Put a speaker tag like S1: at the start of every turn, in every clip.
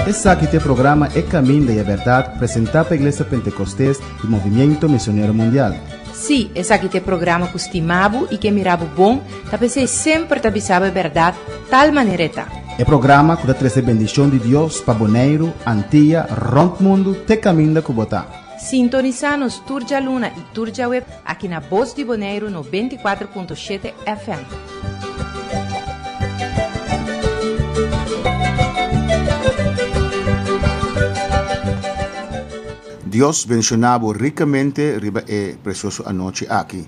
S1: Esse aqui é o programa É Caminho da Verdade, apresentado pela Igreja Pentecostés do Movimento Missionário Mundial.
S2: Sim, esse aqui é o programa que estimava e que mirava bom, para você sempre te avisava a verdade, tal maneira tá.
S1: É programa que dá trazer bendição de Deus para Bonaire, Antilha, Rompe Mundo, te caminho da Cubotá.
S2: Sintoniza-nos Turja Luna e Turja Web aqui na Voz de Bonaire 94.7 FM.
S3: Deus mencionava ricamente riba e precioso a noite aqui.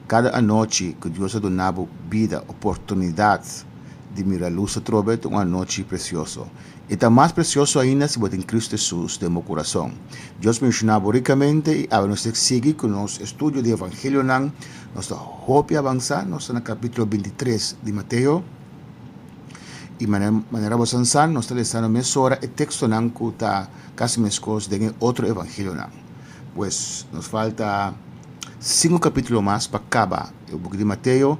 S3: Cada noite que Deus ha donado vida, oportunidade de mirar a luz trove uma noite preciosa. E está mais precioso ainda se botar em Cristo Jesus de meu coração. Deus mencionava ricamente e agora nós seguimos com o nosso estudo de Evangelho. Nós estamos avançar, nós estamos no capítulo 23 de Mateus. E maneira avançar, nós estamos lendo meia hora e texto não que está casi mescos de outro evangelho não. Pues nos falta 5 capítulos mais para acabar o book de Mateus.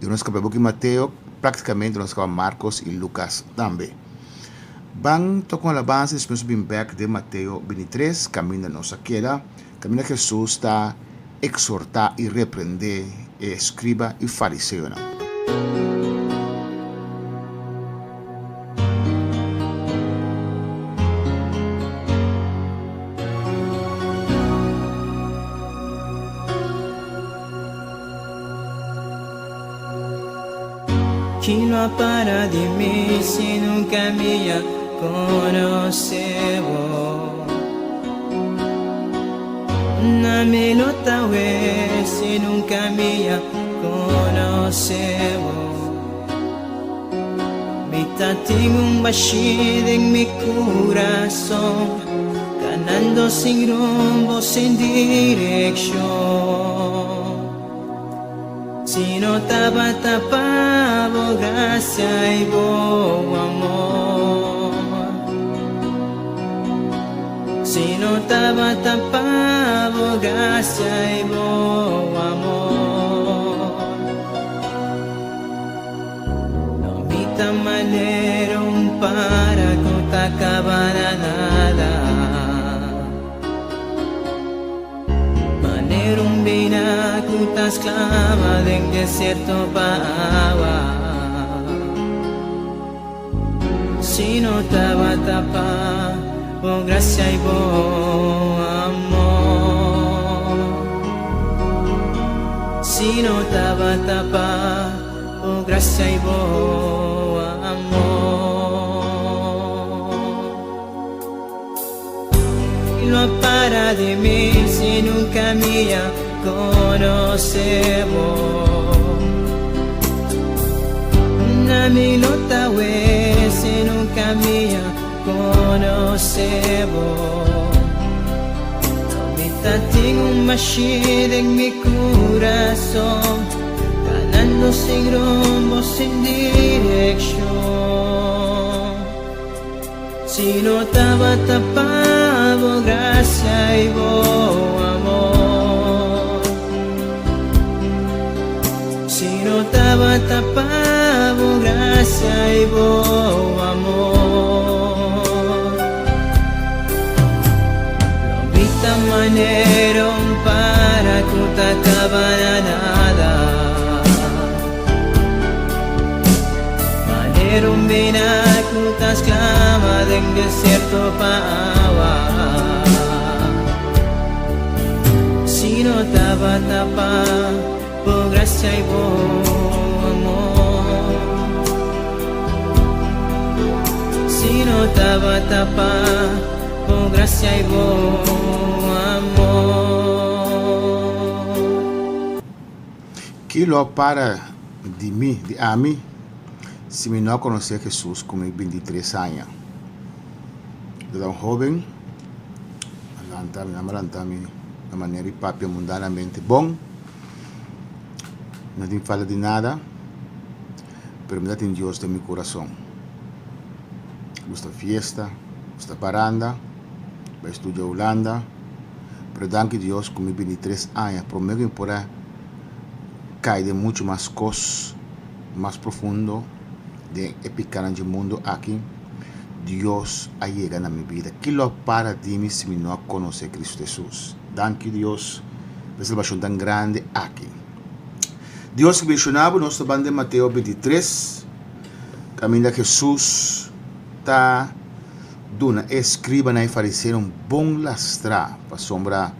S3: E nós acabamos o book de Mateus, praticamente nós acabamos Marcos e Lucas também. Vamos tocar a base depois do back de Mateus 23, caminho nossa queda, caminho que Jesus está exortar e repreender escriba e fariseu não.
S4: Chi lo para di me se nunca me conocevo? Na me lo tawe se nunca me conocevo? Mi tengo un bashid en mi corazón, ganando sin rumbo, sin dirección. Si no estaba tapado, gracia y buen amor. Si no estaba tapado, gracia y buen amor. No vi tan manera un para que no te acabara nada. Manera un vina que te esclava del desierto para. Si no estaba tapada por gracia y por amor. Si no estaba tapada por gracia y por amor. Y no para de mí si nunca me conocemos. Na mi lota se nunca me conocemos. Ahorita tengo un machine en mi corazón, ganando sin rumbo, sin dirección. Si no estaba tapado, gracia y buen amor. Si no estaba tapado, gracia y buen amor. Lo vi tan manera para que no te acabara nada. Manera un vina que no te esclava del desierto para. Si no estaba tapado por gracia y buen amor. Si no estaba tapada por gracia y buen amor.
S3: Que lo para de mim, de a mim, se me não conhecer Jesus com 23 anos. Eu era um jovem, alantame, de maneira papi mundanamente bom. Não tem falta de nada, pero me dá em Deus de meu coração. Gusta fiesta, gusta paranda, vai estudar Holanda, pero danke Deus com 23 anos, prometo por cair de muito mais cosas, mais profundo, de epicar de mundo aqui, Deus a chega na minha vida. Que lo para de mim se me não conhecer Cristo Jesus. Danke Deus, por salvação tão grande aqui. Deus que mencionava nosso bando de Mateus 23, caminho de Jesus está dando escriba e fariseu bom lastra para sombra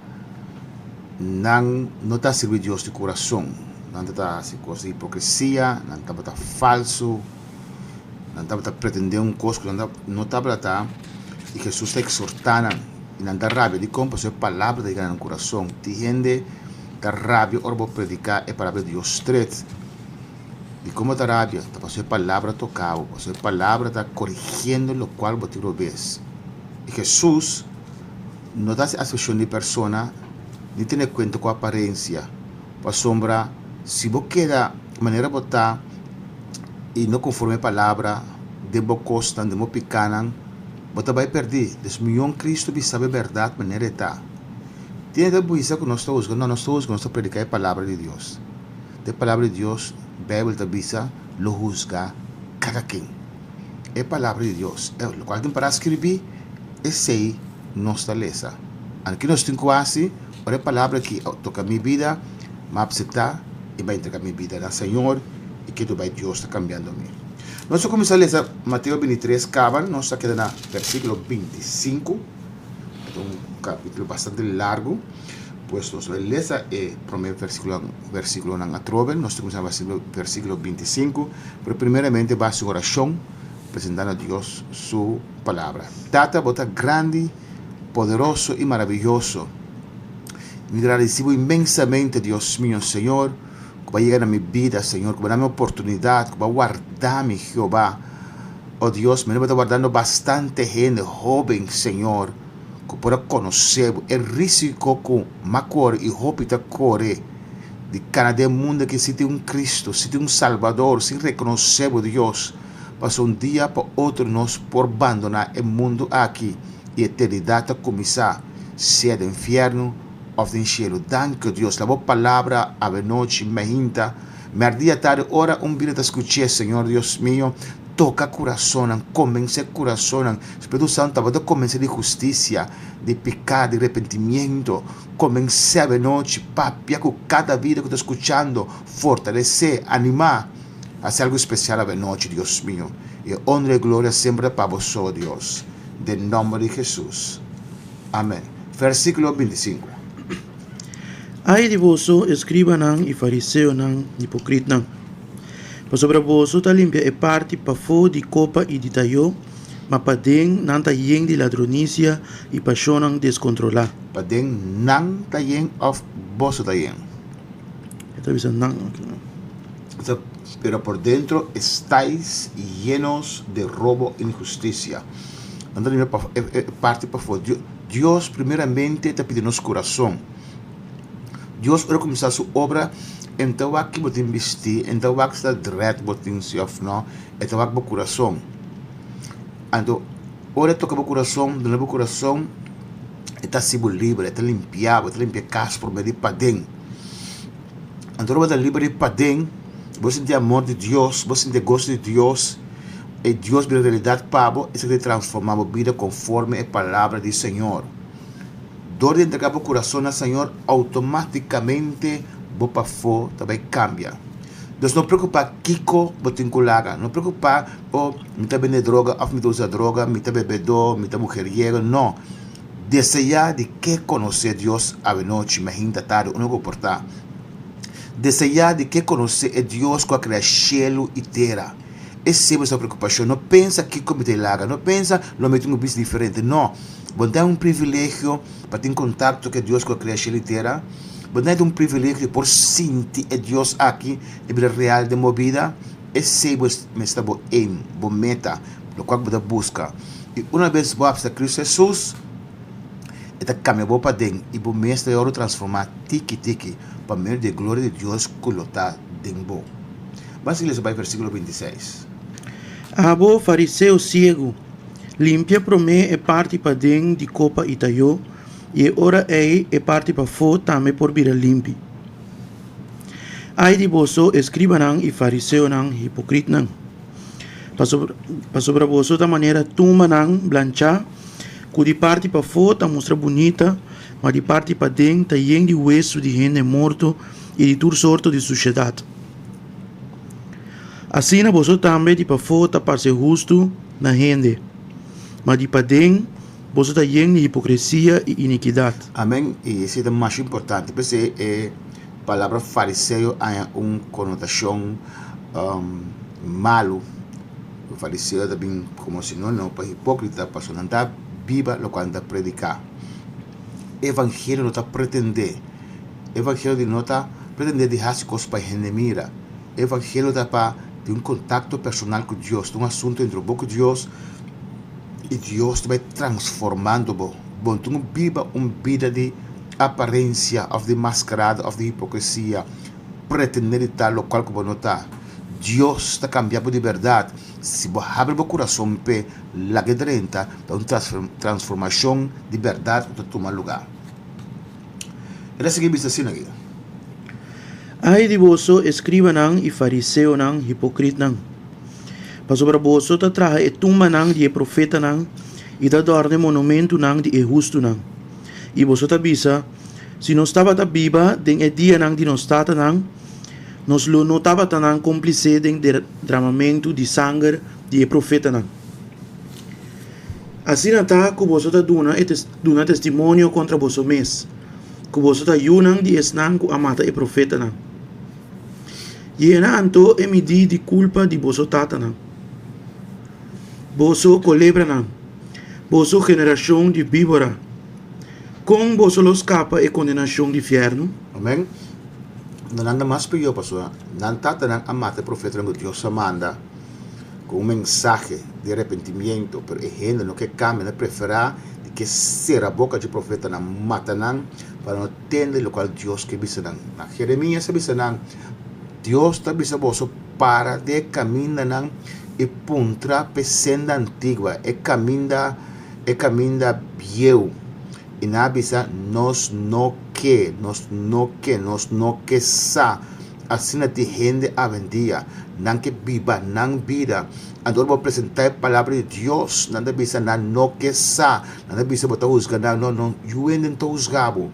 S3: não está servindo Deus de coração, não está se coisa de hipocrisia, não está falso, não está pretendendo coisa que não está para e Jesus está exortando e não está rabia de como a palavra de ganhar no coração. Tem gente da rabia ora vou predicar a palavra de Deus straight. E como está rabia, está passando a palavra tocada, a palavra está corrigindo o qual você ves. E Jesus não está se associando de persona, nem tem conta com a aparência. Para sombra, se você queda de maneira botar e não conforme a palavra, de você costam, de você picanam, você vai perder. Desmiou Cristo e sabe a verdade de maneira está. Tem que pensar que nós estamos usando, nós estamos predicar a palavra de Deus. A palavra de Deus, a Bíblia está lo juzga cada quem. É a palavra de Deus. O qual tem para escrever, esse aí nossa lesa. Aqui nós temos quase a palavra que toca a minha vida, me aceitar e vai entregar a minha vida ao Senhor e que Deus está cambiando a mim. Nós vamos começar a ler Mateus 23, nós estamos aqui no versículo 25. É um capítulo bastante largo. Pues nós lemos o primeiro versículo na trova, nós temos o versículo 25, mas primeiramente vai a sua oração, apresentando a Deus sua palavra. Tata, bota grande, poderoso e maravilhoso. Me agradecido imensamente, Deus mío, Senhor, que vai chegar na minha vida, Senhor, que vai dar minha oportunidade, que vai guardar-me, Jeová. Oh Deus, me está guardando bastante gente jovem, Senhor, que para conhecer o risco com macor e roupa core de cada mundo que se tem Cristo, se tem Salvador, se reconhecer Deus, para dia para outro nós por abandonar o mundo aqui e a eternidade começar, seja do inferno ou do cielo. Danke Deus, a palavra a noite me hinta, me ardia tarde, ora vida te escuché, Senhor Deus mío. Toca coração, convence coração. Espírito Santo, vai convencer de justiça, de pecado, de arrependimento. Convence a noite, papi, com cada vida que estou escutando, fortalecer, animar, fazer algo especial a noite, Deus mío. E honra e glória sempre para vós, Deus. De nome de Jesus. Amém. Versículo 25.
S5: Ai de vós, escribanan e fariseonan, hipócritas. Mas sobre vós está limpia e parte para fora de copa e de tayo, mas para dentro não está yen de ladronícia e paixão descontrolada.
S3: Para dentro não está yen of vós está yen.
S5: Esta vez não.
S3: Pero por dentro estáis llenos de robo e injusticia. Não está parte para fora. Deus primeiramente está pedindo nosso coração. Deus vai começar sua obra. Então aqui você investir, então aqui está direto você iniciar, não? Então aqui o coração. Então, ora toca o coração, do novo coração, está sendo livre, está limpiado, está limpiado casa por meio de padem. Então você está livre de padem, você sente amor de Deus, você sente gosto de Deus, e Deus vira realidade para você, isso que transforma a vida conforme a palavra do Senhor. Dor de entregar o coração ao Senhor, automaticamente vou para fora, também cambia. Deus não preocupa Kiko, botin colaga. Não preocupa, me está bebendo droga, ou me está usando droga, me está bebedor, me está mujeriego. Não. Desejar de que conhecer Deus a noite, me hinta tarde, não vou portar. Desejar de que conhecer Deus com a cielo e terra. Essa é a sua preocupação. Não pensa Kiko me tem laga, não pensa, não me tem um bicho diferente. Não. Vou dar privilégio para ter contato com Deus com a cielo e terra. Mas é um privilégio por sentir Deus aqui, e ver real de minha vida. Esse é o meu aim, a meta, o qual eu busco. E uma vez que eu abro Cristo Jesus, ele cambia para dentro e o mestre é transformar tiki-tiki para meio de glória de Deus que ele está dentro. Vamos ler o versículo 26.
S5: Abo fariseu ciego, limpia para mim e parte para dentro de copa e tayo, e ora é parte para fora também por vir limpi. Ai de vós, escribanan e fariseonan, hipócritas. para sobre você da maneira tumba não blanchar, que de parte para fora mostra bonita, mas de parte para dentro está de hueso de gente morto e de toda sorte de sociedade. Assim, você também de para fora para ser justo na gente, mas de para dentro você está de hipocrisia e iniquidade.
S3: Amém. E isso é o mais importante, porque a palavra fariseu tem uma conotação malo. O fariseu também como sinônimo para hipócrita, para não estar viva lo quando predicar. Evangelho não está pretender. Evangelho não está pretender deixar as coisas para a mira. Evangelho está para ter um contato personal com Deus, um assunto entre o boca de Deus e Deus vai transformando você. Bom, tu não viva uma vida de aparência, ou de mascarada, ou de hipocrisia, pretender estar no qual você não está. Deus está cambiando de verdade. Se você abre o coração, lá que dentro, uma transformação de verdade que toma lugar. Era seguinte assim aqui.
S5: Ai de você, escriba não e fariseu não, hipócrita não. Para sobre você está traje tumba não de profeta não e da dorme monumento não de justo não. E você está bisa, se não estava da Bíblia, den dia não de não estava não, nós lo notava tanang cúmplice den derramamento de sangue de profeta não. Assim está que você está dando testemunho contra você mesmo, que você está yunang de esnang que amata e profeta não. E na anto é medir de culpa de você tata não. Você colebra não. Você geração de víbora. Com você los capa e condenação de inferno.
S3: Amém. Não nada mais para eu, pastor. Não tata não amata profeta que Deus manda com mensagem de arrependimento, pero a gente não quer cambiar, não prefere que ser a boca de profeta não mata não para não entender o qual Deus que bisa não. Na Jeremias se bisa não. Deus está bisa você para de caminhar não e puntra pesenda antiga, e caminha viejo. E na bisa nós não que sa assim na gente a vendia, não que viva, não vida. Agora vou apresentar a palavra de Deus, não bisa não que sa, não bisa botar usgar, não, eu ainda não usgabo.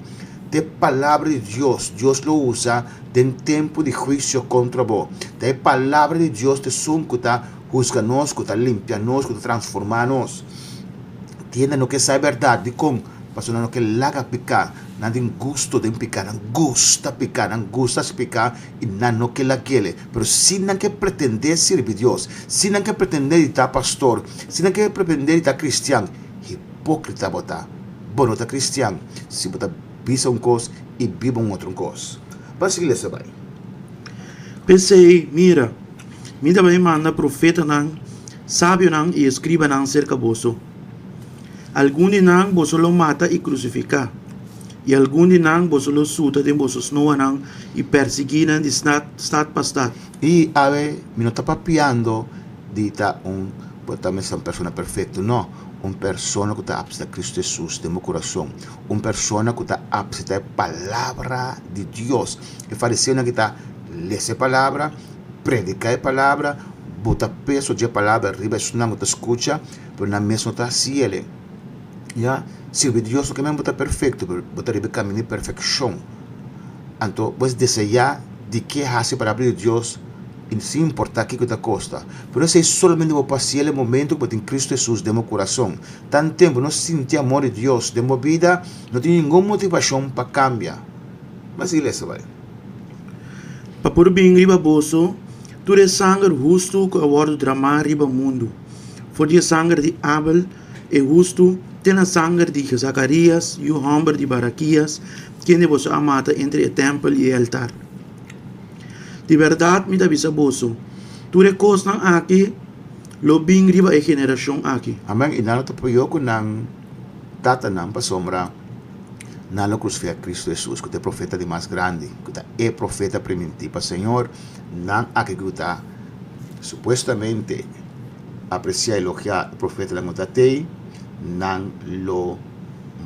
S3: De palavra de Deus, Deus lo usa em tempo de juízo contra vós. De palavra de Deus te sum que está juzga nós, que está limpia nós, que está transforma nós. Tiene no que sabe verdade de como, pastor no que laga picar, não tem gosto de picar, não gusta picar e não que la quele. Pero se não que pretender servir Deus, se não que pretender estar pastor, se não que pretender estar cristiano, hipócrita botar, bom estar cristiano, se botar pisa coisa e viva outra coisa. Para seguir essa vai.
S5: Pensei, mira vai manda profeta não, sábio não e escriba não cerca você. Algum de não você lo mata e crucifica. E algum de não você lo suta de você não não e perseguir de stad para stad.
S3: E ave, me não está papiando de estar também ser uma pessoa perfeita, não. Uma pessoa que está apta a Cristo Jesus de meu coração. Uma pessoa que está apta a palavra de Deus. E fariseu que está ler a palavra, predicar a palavra, botar peso de palavra, arriba isso não está escuta, mas na mesma está assim ele. Ya, servir Deus que mesmo está perfeito, botar arriba caminho de perfeição. Então, você desejar de que hace a palavra de Deus, sem importar o que está custa. Por isso, é somente vou passar o momento que tem Cristo Jesus de meu coração. Tanto tempo não senti amor de Deus de minha vida, não tenho nenhuma motivação para cambiar. Mas igreja vai.
S5: Para por bem riba bolso, tu é sangue justo que agora drama riba mundo. For de sangue de Abel é justo, tem a sangue de Zacarias e o homem de Baraquias, que você amata entre o templo e o altar. De verdade, me avisa bolso, tu é coisa aqui, lo bem riba a geração aqui.
S3: Amém. E nada te apoiou com não tata não para sombra. Não crucifica Cristo Jesus, que é o profeta de mais grande, que é o profeta primitivo. Senhor, não aqui que está supostamente apreciar e elogiar o profeta da Motatei, não lo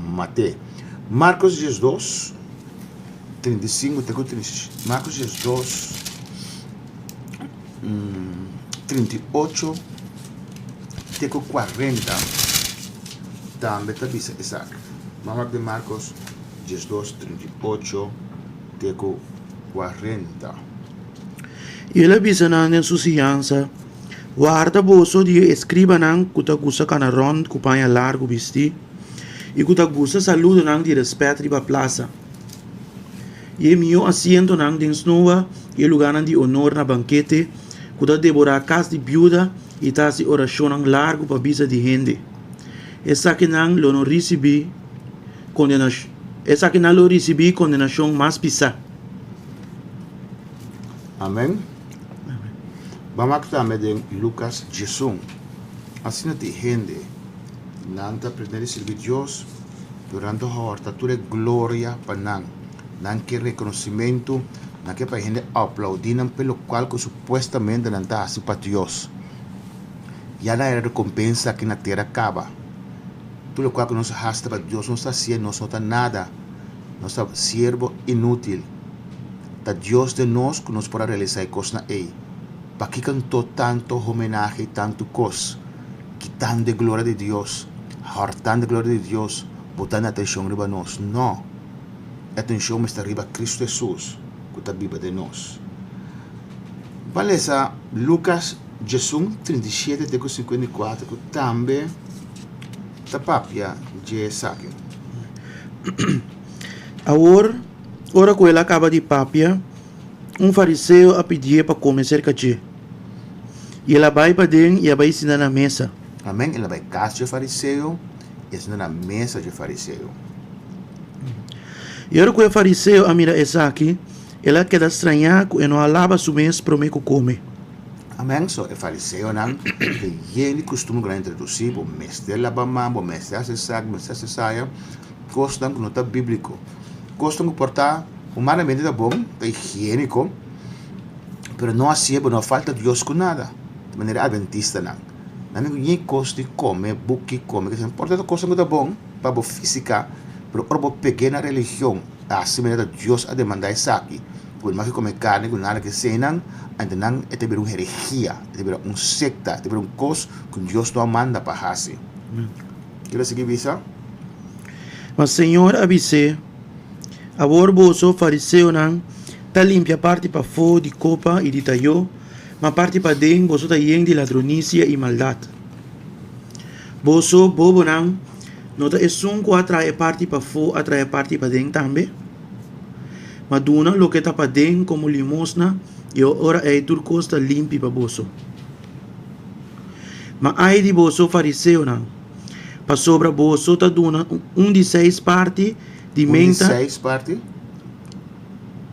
S3: matei. Marcos 2, 35, Marcos 2, 38 teco 40, também está bisa Isaac. Vamos de Marcos 12, 38, teco 40.
S5: E ela bisa na susiança, guarda boso de escriba nang kutagusa kanaron kupanya largo bisti, e kutagusa saludo nang de respeto riba plaza. E mio asiento nang din snua, e lugar nang de honor na banquete, kuta devorar casa de viuda, e tasi oração nang largo pa bisa de gente. Essa que nang lo não recebi condenação, essa que nang lo recebi condenação mais pisa.
S3: Amém? Vamos também em Lucas 18. Assim tem gente, não está aprendendo a servir Deus, durante a horta, tudo é glória para nós. Não quer reconhecimento, não quer para a gente aplaudir, pelo qual que supostamente não está assim para Deus. E a recompensa que na terra acaba. Tudo qual que nós rasta para Deus, não está sendo, não está nada, não está servo inútil. Está Deus de nós que nos pode realizar coisas na ei. Para que cantou tanto homenagem, tanto coisa, quitando de glória de Deus, hartando de glória de Deus, botando atenção riba nós. Não. Atenção está riba Cristo Jesus, que está viva de nós. Valesa Lucas 18, 37 até 54, que também está papia de saque.
S5: Agora, ora que ela acaba de papia, fariseu a pedir para comer cerca de. E ela vai para dentro e ela vai ensinar na mesa.
S3: Amém? Ela vai casa de fariseu e ensinar na mesa de fariseu.
S5: E ora que o fariseu a mira essa aqui, ela queda estranhar que não alaba su mês para me come.
S3: Amém? So, o fariseu não, que ele costuma grande introduzir, o mestre labamam, o mestre acessar, o mestre acessar, gostam que não está bíblico. Gostam de portar humanamente tá bom, tá higiênico, mas não assim, não falta Deus com nada, de maneira adventista não. Não ninguém gosta de comer, buque come, que porta coisa muito bom para a física, mas para a pequena religião, assim maneira Deus a demandar isso aqui, quando mais comer carne, com nada que senang, ainda não é ter uma heresia, é ter uma secta, é ter uma coisa que Deus não manda para fazer. Quer seguir isso?
S5: Mas Senhor avise. Agora boso fariseu não tá limpia parte para fora de copa e de talho, mas parte para dentro boso tá yen de ladronícia e maldade. Boso bobo não nota é sunco atrai parte para fora, atrai parte para dentro também. Mas duna lo que tá para dentro como limosna e ora é turcos tá limpi para boso. Mas ai de boso fariseu não, para sobra boso tá duna de 6 partes de menta,
S3: 6 partes?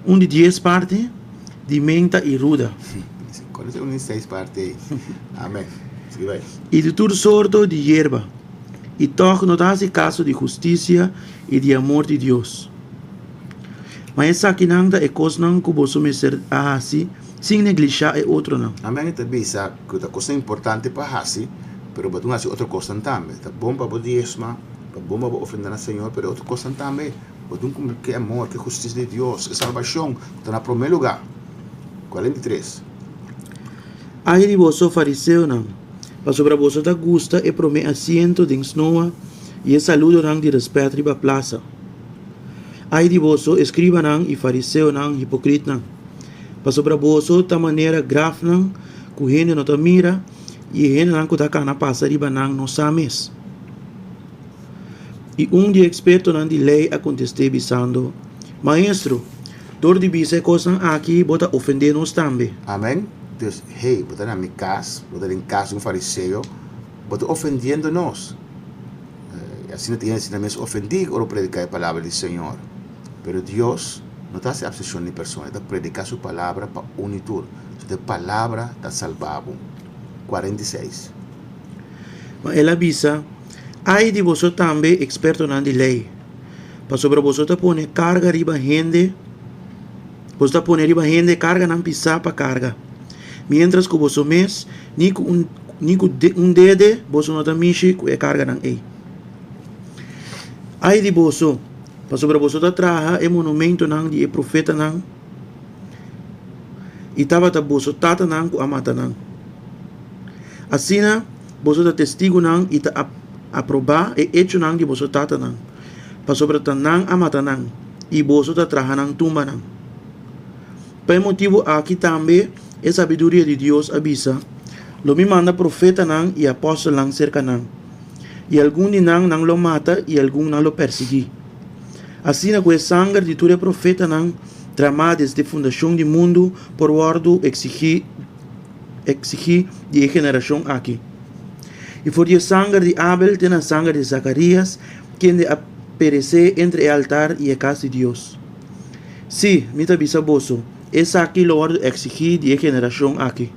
S5: de 10 partes de menta e ruda.
S3: Qual é de 6 partes? Amém.
S5: E de todo sorto de hierba. E toch não há caso de justiça e de amor de Deus. Mas essa aqui não é coisa que você me ser assim, sem negligenciar é outro não.
S3: Amém. Também sabe que é coisa importante para assim, mas você não outra coisa também. Tá bom para o diezma. Bom para ofrendar ao Senhor, mas outra coisa também. Que amor, que justiça de Deus, que salvação, está na primeiro lugar. 43.
S5: Ai de você fariseu não, mas sobre você da gusta e promete assento de snoa e saludo não de respeito riba plaza. Ai de você escriba não e fariseu não hipocrita não, mas sobre você da maneira grave não, que gente não te mira e gente não que está na passa riba não sames. E de experto de lei a contestar bisando, Maestro, dor de bisa coisa aqui bota ofender nós também.
S3: Amém? Deus, hey, bota na minha casa, bota em casa fariseu, bota ofendendo nós. Assim não tem ensinamento ofendir ou predicar a palavra do Senhor. Pero Deus não está se obsessione de pessoa, está predicar sua palavra para unitur. Sua palavra está salvado. 46.
S5: Mas ela avisa, ai de você também experto na lei. Para sobre você tá pone carga riba gente, você tá pone riba gente carga não pisar para carga. Mientras que você mes, ni com dedo, você não tá mishi com a carga não ei. Ai de você, para sobre você tá traha é monumento não de profeta não. E tava tá você tata não com amata não. Assim Boso ta testigo nang ita aproba e hecho nang di boso tata nang. Pasobra tanang amata nang. E boso ta traha nang tumba nang. Pai motivo aqui também é sabedoria de Deus avisa. Lo me manda profeta nang e apóstolo nang cerca nang. E algum de nang lo mata e algum nang lo persegui. Assim na que sangue de todo profeta nang tramado desde fundação do mundo por guardo exigir de geração aqui. E por o sangue de Abel tem a sangue de Zacarias, quem de perecer entre o altar e a casa de Deus. Sim, mita bisaboso, essa aqui lo guardo exigir de geração aqui.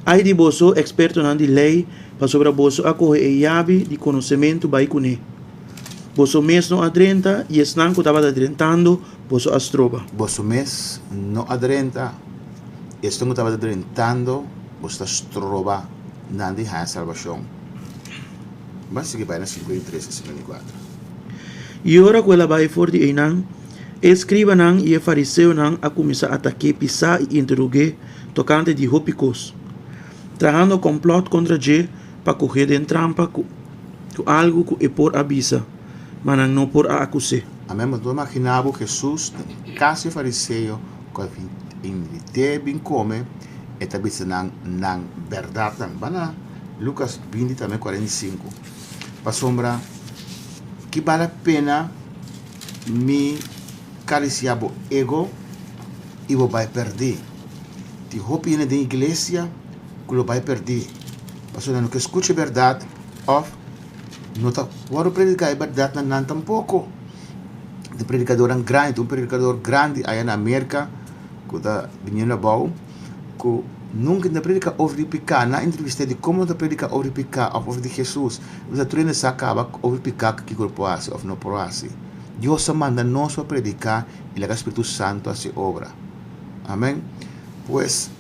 S5: Aí de boso experto na de lei, para sobre boso acorre e chave de conhecimento vai cune. Boso mês não adrenta e esnan que estava adrentando, boso astroba.
S3: Boso mês não adrenta, esto que estava adrentando, boso astroba, não de a salvação. Mas se que vai na 53 e 54.
S5: E ora que ela vai for de Einan, escriba nan e fariseu nan a começar a atacar, pisar e interrogar tocante de hópicos. Trajando complot contra G para correr de trampa com algo que é por avisa, mas não por a acusar.
S3: Amém, mas tu imaginava Jesus, caso fariseu, que invite bem come, e também se não verdade não. Bana Lucas 20 também 45. Para sombra, que vale a pena me cariciar o ego e vou vai perder. Te roupa na igreja que lo vai perder. Pastor, não que escute a verdade, of não tá, vou predicar a verdade não tampouco. De predicador grande, predicador grande aí na América, que está vindo na bau, que nunca na predica over picar, na entrevista de como na predica over picar, over de Jesus, você treina se acaba over picar que corpo hace, of não por hace. Deus manda nós a predicar e o Espírito Santo a se obra. Amém? Pues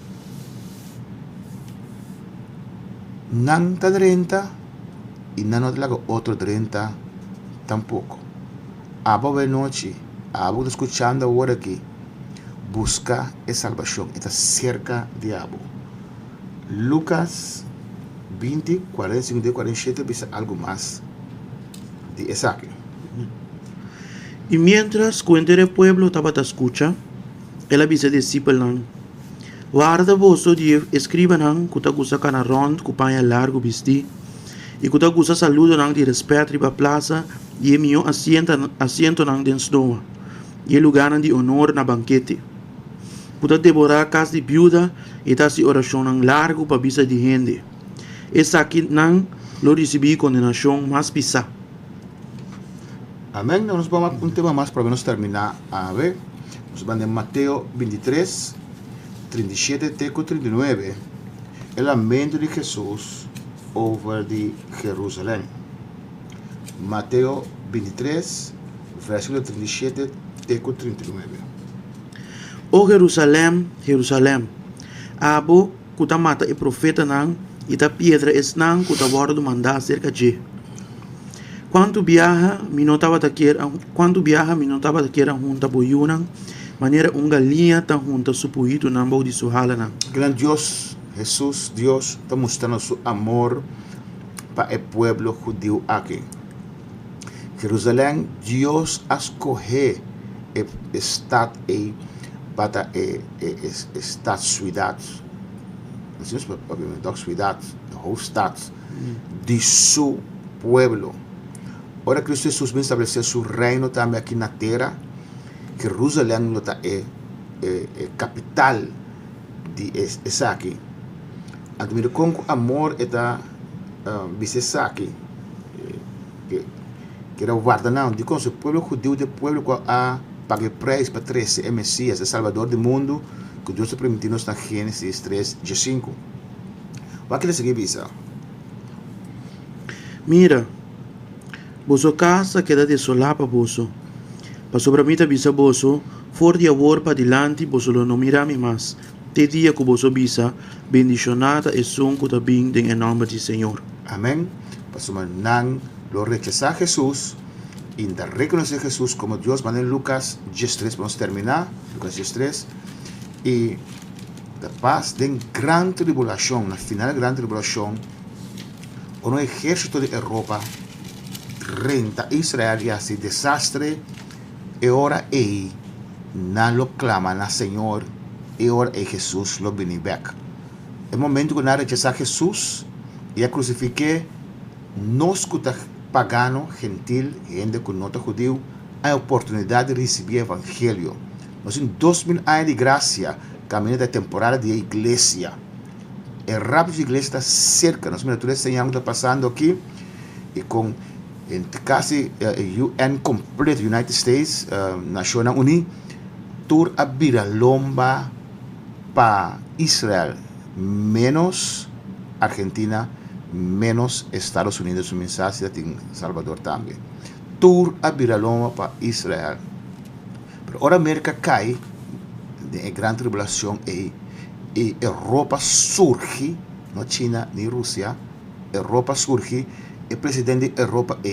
S3: não está 30 e não te lago outro 30 tampouco. A boa noite, a boa escutando agora aqui, busca a salvação, está cerca de abo. Lucas 20, 45, 47, dice algo mais de essa aqui.
S5: E mientras cuenta el pueblo estaba a escucha, él avisa discípulos, guarda vosso de escriba nang kuta gusa kana rond kupaya largo bisti, e kuta gusa saludo nang de respeto riba plaza, e mio asiento nang den snoa, e lugar nang de honor na banquete. Kuta devorar casa de viuda, e tasi oração nang largo pa bisa de gente. Essa aqui nang lo recebi condenação mais pisa.
S3: Amém. Nós vamos a um tema mais para nós terminar a ver. Nós vamos em Mateus 23, 37 até 39. O lamento de Jesus over de Jerusalém. Mateus 23, versículo 37 até 39.
S5: O Jerusalém, Jerusalém, abo kuta mata e profeta nang, ita piedra es nang kuta bordo mandar cerca de. Quando viaja, me notava daquela junta boiunang, maneira galinha tá junta supuído na mão de suhala nang.
S3: Grande Deus, Jesus, Deus está mostrando seu amor para o povo judeu aqui. Jerusalém, Deus escolheu o estado para o estado cidade. Não é obviamente a cidade, a hoofdstad de seu povo. Ora Cristo Jesus vem estabelecer seu reino também aqui na terra. Jerusalém é capital de essa aqui. Admiro com amor está essa aqui. Que era o guardanão de como o povo judeu, o povo que a pague preço para trazer o Messias, o Salvador do mundo, que Deus te permitiu na Gênesis 3, 5. O que ele seguir visa?
S5: Mira, vosso casa queda desolada para vosso. Para sobre mim bisa vosso, for de amor para dilante, vosso não mirame mais. Te dia que vosso bisa, bendicionada e som que também em nome do Senhor.
S3: Amém. Para sobre não lo rechazar Jesus e de reconocer Jesus como Deus, mas em Lucas 13, vamos terminar, Lucas 13, e da paz de grande tribulação, na final da grande tribulação, o ejército de Europa renta Israel y hace desastre, y ahora no lo clama na Señor, y ahora Jesús lo viene back. El momento que nada rechaza a Jesús y a crucifique, nos que pagano, gentil, gente que no está judío, hay oportunidad de recibir el evangelio. Nos en 2000 años de gracia, camino de temporada de iglesia. El rapto de iglesia está cerca. Nos mira, tú les enseñamos está pasando aquí y con casi UN completo, United States, Naciones Unidas, tour a Viralomba para Israel, menos Argentina, menos Estados Unidos, su mensaje en Salvador también. Tour a Viralomba para Israel. Pero ahora América cae de gran tribulación y Europa surge, no China ni Rusia, Europa surge, el presidente de Europa va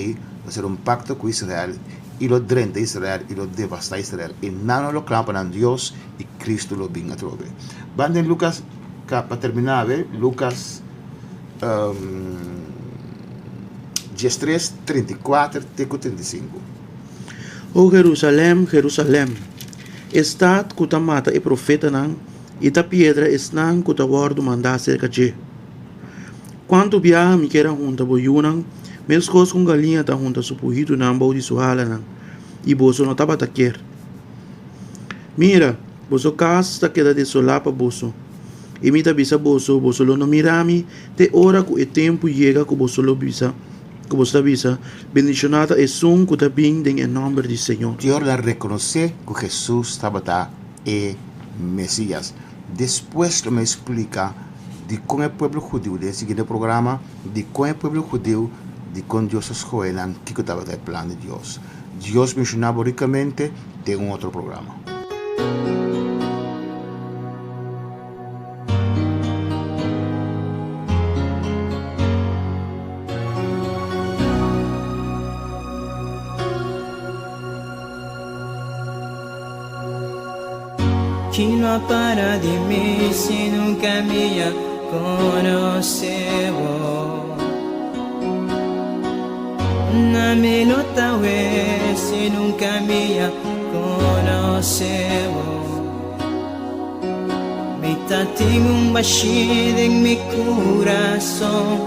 S3: a hacer un pacto con Israel y lo drena Israel y lo devasta Israel. Y nada lo claman a Dios y Cristo lo viene a trover. Van en Lucas, para terminar, Lucas 13, 34, 35.
S5: O Jerusalém, Jerusalém, estad que mata e profeta nan, e ta piedra esnan que ta guardo mandar cerca de. Quanto viaja me queira junta boiunan, meus cos com galinha ta junta supuhito nan bau de suhala nan, e boso não tava taquer. Mira, boso casa ta queda de solapa boso. E me ta bisa boso lo no mirami, te ora que o tempo chega que boso lo bisa. Que você avisa, bendicionada é um que está bem em nome do Senhor.
S3: Dios la reconoce que Jesús estaba el Mesías. Después me explica de cómo el pueblo judío, de siguiente programa, de cómo el pueblo judío, de cómo Dios escogió que estaba el plan de Dios. Dios mencionaba ricamente de un otro programa.
S4: Chi no para di me se nunca me conocevo. Na me nota se nunca me conocevo. Me tengo un bashid en mi corazón,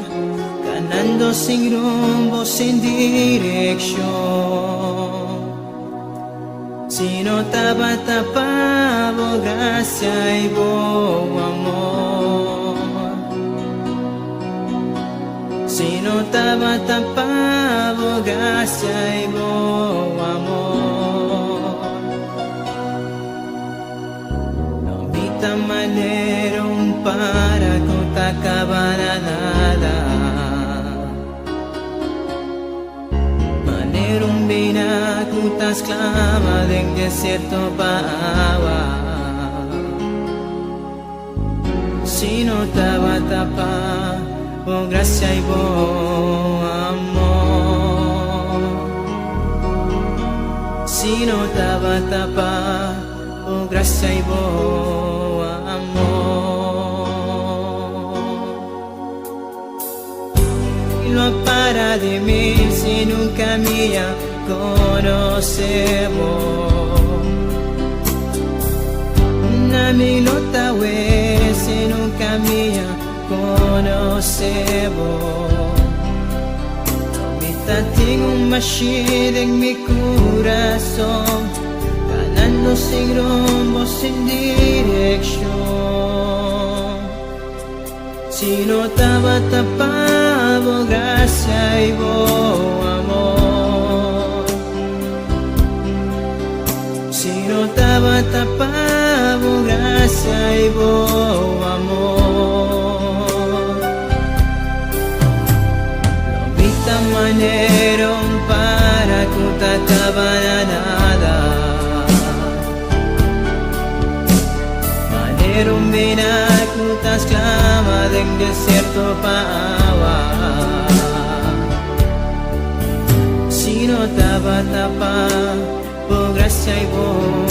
S4: ganando sin rumbo, sin dirección. Si no estaba tapado, gracia y buen amor. Si no estaba tapado, gracia y buen amor. No vi tan manera para que te acabara nada. Un vina que esclava del desierto para si no estaba tapada por gracia y por amor. Si no estaba tapada por gracia y por amor. Y no para de mí si nunca me conocebo. Na mi lota si nunca me conocebo. Ahorita tengo un machine en mi corazón, ganando sin rumbo, sin dirección. Si no estaba tapado, gracia y buen amor. Si no estaba tapado, gracia y buen amor. No vi tan manera para que te acabara nada. Manera un vina que te esclava del desierto para si no estaba tapada por gracia y buen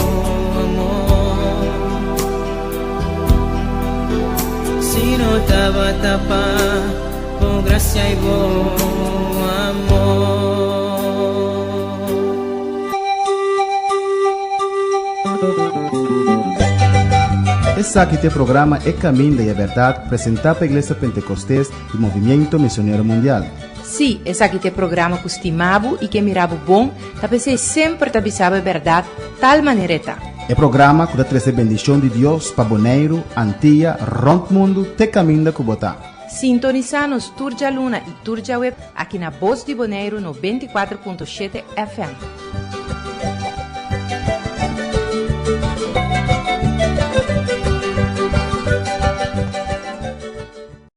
S4: amor. Si no estaba tapada por gracia y buen amor.
S1: Esse aqui é o programa É Caminho da Verdade, apresentado pela Igreja Pentecostés e Movimento Missionário Mundial.
S2: Sim, esse aqui é o programa que estimava e que mirava bom, para você sempre te avisava a verdade, tal maneira tá.
S1: É programa que dá trazer bendição de Deus para Bonaire, Antilha, Ronco Mundo, te caminho da Cubotá.
S2: Sintoniza-nos Turja Luna e Turja Web aqui na Voz de Bonaire 94.7 FM.